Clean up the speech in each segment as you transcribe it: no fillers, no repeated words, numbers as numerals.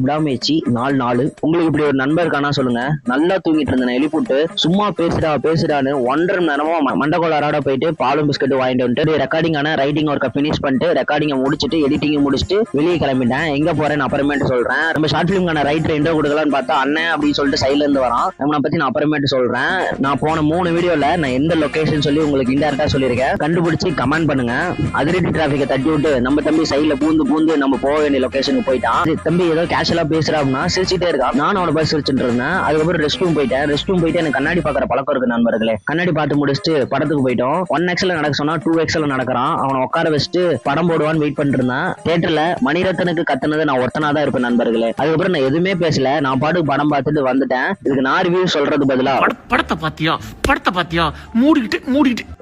விடாமுயற்சி 4 உங்களுக்கு இப்படி ஒரு நண்பர் இருக்கானா சொல்லுங்க. நல்லா தூங்கிட்டு இருந்தேன் எழுப்பிட்டு சும்மா பேசுடான்னு 1.5 மணி நேரமா மண்டகோளாரோட போயிட்டு பாலும் பிஸ்கட் வாங்கிட்டு வந்துட்டு ரெக்கார்டிங்கான ரைட்டிங் ஒர்க்கை பினிஷ் பண்ணிட்டு ரெக்கார்டிங்கை முடிச்சுட்டு எடிட்டிங் முடிச்சுட்டு வெளியே கிளம்பிட்டேன். எங்க போறேன்னு அப்புறமேட்டு சொல்றேன். நம்ம ஷார்ட் பிலிம்கான ரைட்டர் இன்டர்வியூ கொடுக்கலான்னு பார்த்தா அண்ணன் அப்படின்னு சொல்லிட்டு சைட்ல இருந்து வரான். நம்மளை பத்தி நான் அப்புறமேட்டு சொல்றேன். நான் போன 3 வீடியோல நான் எந்த லொகேஷன் சொல்லி உங்களுக்கு இன்டெரக்டா சொல்லியிருக்கேன். கண்டுபிடிச்சு கமெண்ட் பண்ணுங்க. அதிரடி டிராபிக்கை தட்டி விட்டு நம்ம தம்பி சைட்ல பூந்து நம்ம போக வேண்டிய லொகேஷனுக்கு போயிட்டான். தம்பி ஏதோ கேஷுவலா பேசுறா அப்படின்னா சிரிச்சுட்டே இருக்கான். நானும் அவனை பார்த்து சிரிச்சுட்டு இருந்தேன். அதுக்கப்புறம் ரெஸ்ட் ரூம் போயிட்டு எனக்கு கண்ணாடி பாக்குற பழக்கம் இருக்கு நண்பர்களே. கண்ணாடி பார்த்து முடிச்சுட்டு படத்துக்கு போயிட்டோம். 1x நடக்க சொன்னா 2x நடக்கிறான். அவனை உட்கார வச்சுட்டு படம் போடுவான்னு வெயிட் பண்ணிட்டு இருந்தான். தியேட்டர்ல மணிரத்னுக்கு கத்துனது நான் ஒருத்தனா தான் இருப்பேன் நண்பர்களே. அதுக்கப்புறம் நான் எதுவுமே பேசல. நான் பாட்டுக்கு படம் பார்த்துட்டு வந்துட்டேன். இதுக்கு நான் ரிவ்யூ சொல்றது பதிலா படத்தை பாத்தியா மூடிக்கிட்டு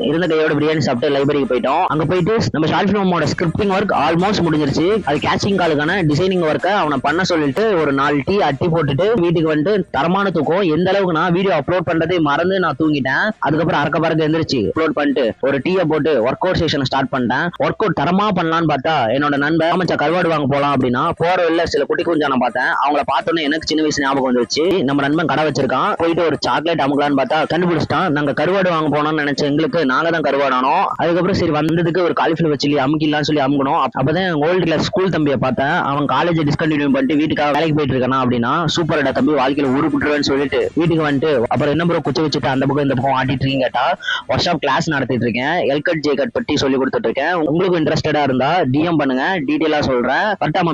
இருந்த கையோட பிரியாணி சாப்பிட்டு லைப்ரரிக்கு போயிட்டோம். அங்க போயிட்டு நம்ம ஷார்ட் பிலிமோட ஸ்கிரிப்டிங் ஒர்க் ஆல்மோஸ்ட் முடிஞ்சிருச்சு. அது கேச்சிங் காலுக்கான டிசைனிங் ஒர்க்கை அவனை பண்ண சொல்லிட்டு ஒரு 4 டீ அட்டி போட்டுட்டு வீட்டுக்கு வந்துட்டு தரமான தூக்கம். எந்த அளவுக்கு நான் வீடியோ அப்லோட் பண்றதை மறந்து நான் தூங்கிட்டேன். அதுக்கப்புறம் அறக்க பறக்க எந்திரிச்சு அப்லோட் பண்ணிட்டு ஒரு டீயை போட்டு ஒர்க் அவுட் செஷன் ஸ்டார்ட் பண்ணிட்டேன். ஒர்க் அவுட் தரமா பண்ணலான்னு பார்த்தா என்னோட நண்பர் அமைச்சா கருவாடு வாங்க போலாம் அப்படின்னா போற வெளில சில குட்டி குஞ்சா நான் பார்த்தேன். அவங்கள பார்த்தோன்னே எனக்கு சின்ன வயசு ஞாபகம் வந்துருச்சு. நம்ம நண்பன் கடை வச்சிருக்கான். போயிட்டு ஒரு சாக்லேட் அமுக்கலான்னு பார்த்தா கண்டுபிடிச்சிட்டான். நாங்க கருவாடு வாங்க போனோம்னு நினைச்ச எங்களுக்கு நாங்க தான் கருவாடானோம். அதுக்கப்புறம் சரி வந்ததுக்கு ஒரு காலிஃபிளவர் சில்லி அமுக்கிடலாம்னு சொல்லி அமுக்கணும். அப்பதான் ஓல்டு கிளாஸ் ஸ்கூல் தம்பியை பார்த்தேன். அவன் காலேஜ் டிஸ்கண்டினியூ பண்ணிட்டு வீட்டுக்காக வேலைக்கு போயிட்டு இருக்கானா அப்படின்னா சூப்பர்டா தம்பி வாழ்க்கையில உருப்பிட்டுருவேன்னு சொல்லிட்டு வீட்டுக்கு வந்துட்டு அப்புறம் என்ன ப்ரோ குச்சி வச்சுட்டு அந்த பக்கம் இந்த பக்கம் ஆட்டிட்டு இருக்கீங்க கேட்டா ஒர்க் ஷாப் கிளாஸ் நடத்திட்டு இருக்கேன். எல்கட் ஜே கட் பற்றி சொல்லி கொடுத்துட்டு இருக்கேன். உங்களுக்கு இன்ட்ரெஸ்டடா இருந்தா டிஎம் பண்ணுங்க. டீடைலா சொல்றேன். கரெக்டா